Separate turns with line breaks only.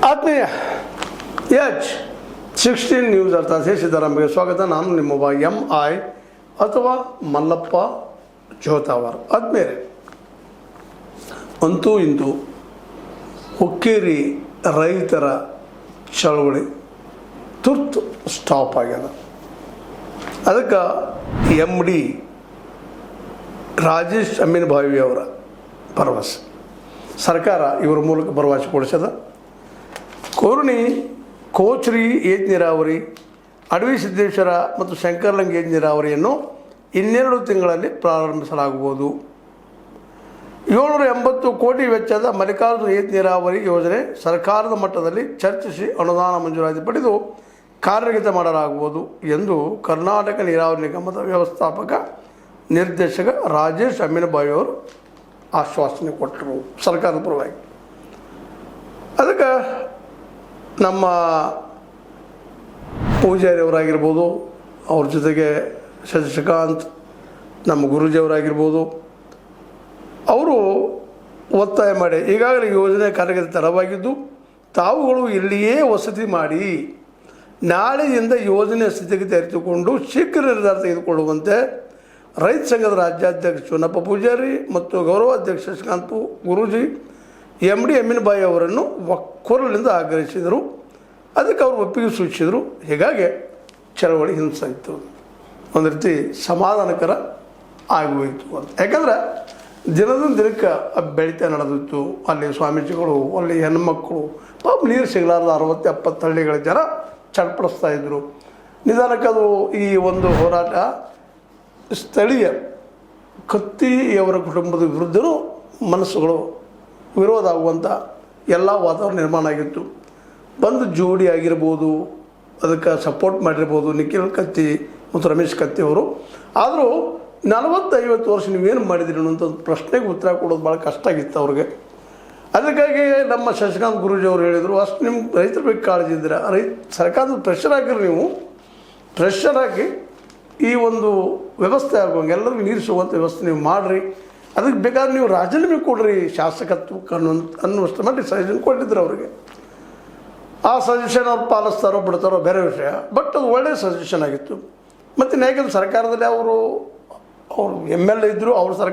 ಆತ್ಮೀಯ H16 news ಅರ್ಥಾತ್ ಸಿದ್ದರಾಮಯ್ಯ ಸ್ವಾಗತ. ನಾನು ನಿಮ್ಮೊಬ್ಬ MI ಅಥವಾ ಮಲ್ಲಪ್ಪ ಜೋತಾವರ್. ಆದ್ಮೇಲೆ ಅಂತೂ ಇಂತೂ ಹುಕ್ಕೇರಿ ರೈತರ ಚಳವಳಿ ತುರ್ತು ಸ್ಟಾಪ್ ಆಗ್ಯದ. ಅದಕ್ಕೆ MD ರಾಜೇಶ್ ಅಮೀನ್ ಭಾವಿ ಅವರ ಭರವಸೆ ಸರ್ಕಾರ ಇವರ ಮೂಲಕ ಭರವಸೆ ಕೊಡಿಸದ. ಕೋರ್ಣಿ ಕೋಚ್ರಿ ಏಜ್ ನೀರಾವರಿ, ಅಡವಿ ಸಿದ್ದೇಶ್ವರ ಮತ್ತು ಶಂಕರಲಂಗಿ ಏಜ್ ನೀರಾವರಿಯನ್ನು 12 ತಿಂಗಳಲ್ಲಿ ಪ್ರಾರಂಭಿಸಲಾಗುವುದು. 780 ಕೋಟಿ ವೆಚ್ಚದ ಮಲ್ಲಿಕಾರ್ಜುನ ಏಜ್ ನೀರಾವರಿ ಯೋಜನೆ ಸರ್ಕಾರದ ಮಟ್ಟದಲ್ಲಿ ಚರ್ಚಿಸಿ ಅನುದಾನ ಮಂಜೂರಾತಿ ಪಡೆದು ಕಾರ್ಯಗತ ಮಾಡಲಾಗುವುದು ಎಂದು ಕರ್ನಾಟಕ ನೀರಾವರಿ ನಿಗಮದ ವ್ಯವಸ್ಥಾಪಕ ನಿರ್ದೇಶಕ ರಾಜೇಶ್ ಅಮೀನ್ ಭಾವಿ ಅವರು ಆಶ್ವಾಸನೆ ಕೊಟ್ಟರು ಸರ್ಕಾರದ ಪರವಾಗಿ. ಅದಕ್ಕೆ ನಮ್ಮ ಪೂಜಾರಿಯವರಾಗಿರ್ಬೋದು, ಅವ್ರ ಜೊತೆಗೆ ಶಶಿಕಾಂತ್ ನಮ್ಮ ಗುರೂಜಿಯವರಾಗಿರ್ಬೋದು, ಅವರು ಒತ್ತಾಯ ಮಾಡಿ ಈಗಾಗಲೇ ಯೋಜನೆ ಕಾರ್ಯಗತ ತಡವಾಗಿದ್ದು ತಾವುಗಳು ಇಲ್ಲಿಯೇ ವಸತಿ ಮಾಡಿ ನಾಳೆಯಿಂದ ಯೋಜನೆ ಸ್ಥಿತಿಗತಿ ಅರಿತುಕೊಂಡು ಶೀಘ್ರ ನಿರ್ಧಾರ ತೆಗೆದುಕೊಳ್ಳುವಂತೆ ರೈತ ಸಂಘದ ರಾಜ್ಯಾಧ್ಯಕ್ಷ ಚುನಪ್ಪ ಪೂಜಾರಿ ಮತ್ತು ಗೌರವ ಅಧ್ಯಕ್ಷ ಶಶಿಕಾಂತ್ ಗುರೂಜಿ MD ಅಮೀನ್ ಭಾಯಿ ಅವರನ್ನು ಒಕ್ಕೊರಲಿಂದ ಆಗ್ರಹಿಸಿದರು. ಅದಕ್ಕೆ ಅವರು ಒಪ್ಪಿಗೆ ಸೂಚಿಸಿದರು. ಹೀಗಾಗಿ ಚಳವಳಿ ಹಿಂಸಾಯಿತು, ಒಂದು ರೀತಿ ಸಮಾಧಾನಕರ ಆಗೋಯಿತು ಅಂತ. ಯಾಕಂದ್ರೆ ದಿನದಿಂದ ದಿನಕ್ಕೆ ಬೆಳೀತಾ ನಡೆದಿತ್ತು. ಅಲ್ಲಿ ಸ್ವಾಮೀಜಿಗಳು, ಅಲ್ಲಿ ಹೆಣ್ಮಕ್ಕಳು ಪಾಪ ನೀರು ಸಿಗಲಾರ್ದ 60-70 ಹಳ್ಳಿಗಳ ಜನ ಚಡ್ಪಡಿಸ್ತಾ ಇದ್ದರು. ನಿಧಾನಕ್ಕೆ ಅದು ಈ ಒಂದು ಹೋರಾಟ ಸ್ಥಳೀಯ ಕತ್ತಿಯವರ ಕುಟುಂಬದ ವಿರುದ್ಧವೂ ಮನಸ್ಸುಗಳು ವಿರೋಧ ಆಗುವಂಥ ಎಲ್ಲ ವಾತಾವರಣ ನಿರ್ಮಾಣ ಆಗಿತ್ತು. ಬಂದು ಜೋಡಿ ಆಗಿರ್ಬೋದು, ಅದಕ್ಕೆ ಸಪೋರ್ಟ್ ಮಾಡಿರ್ಬೋದು ನಿಖಿಲ್ ಕತ್ತಿ ಮತ್ತು ರಮೇಶ್ ಕತ್ತಿ ಅವರು. ಆದರೂ 40-50 ವರ್ಷ ನೀವೇನು ಮಾಡಿದಿರಿ ಅನ್ನೋಂಥ ಪ್ರಶ್ನೆಗೆ ಉತ್ತರ ಕೊಡೋದು ಭಾಳ ಕಷ್ಟ ಆಗಿತ್ತು ಅವ್ರಿಗೆ. ಅದಕ್ಕಾಗಿ ನಮ್ಮ ಶಶಿಕಾಂತ್ ಗುರೂಜಿ ಅವರು ಹೇಳಿದರು, ಅಷ್ಟು ನಿಮ್ಮ ರೈತರ ಬಗ್ಗೆ ಕಾಳಜಿ ಇದ್ದೀರ, ಸರ್ಕಾರದ ಪ್ರೆಷರ್ ಹಾಕಿರಿ, ನೀವು ಪ್ರೆಷರ್ ಹಾಕಿ ಈ ಒಂದು ವ್ಯವಸ್ಥೆ ಆಗುವಂಗೆ ಎಲ್ಲರಿಗೂ ನೀರು ಸಿಗುವಂಥ ವ್ಯವಸ್ಥೆ ನೀವು ಮಾಡಿರಿ, ಅದಕ್ಕೆ ಬೇಕಾದ್ರೆ ನೀವು ರಾಜೀನಾಮೆ ಕೊಡ್ರಿ ಶಾಸಕತ್ವಕ್ಕೆ ಅನ್ನುವಷ್ಟು ಮಟ್ಟಿಗೆ ಸಜೆಷನ್ ಕೊಟ್ಟಿದ್ರು ಅವರಿಗೆ. ಆ ಸಜೆಷನ್ ಅವ್ರು ಪಾಲಿಸ್ತಾರೋ ಬಿಡ್ತಾರೋ ಬೇರೆ ವಿಷಯ, ಬಟ್ ಅದು ಒಳ್ಳೆಯ ಸಜೆಷನ್ ಆಗಿತ್ತು. ಮತ್ತು ಯಾಕೆಂದ್ರೆ ಸರ್ಕಾರದಲ್ಲಿ ಅವರು MLA ಇದ್ದರು, ಅವ್ರ ಸರ್ಕಾರ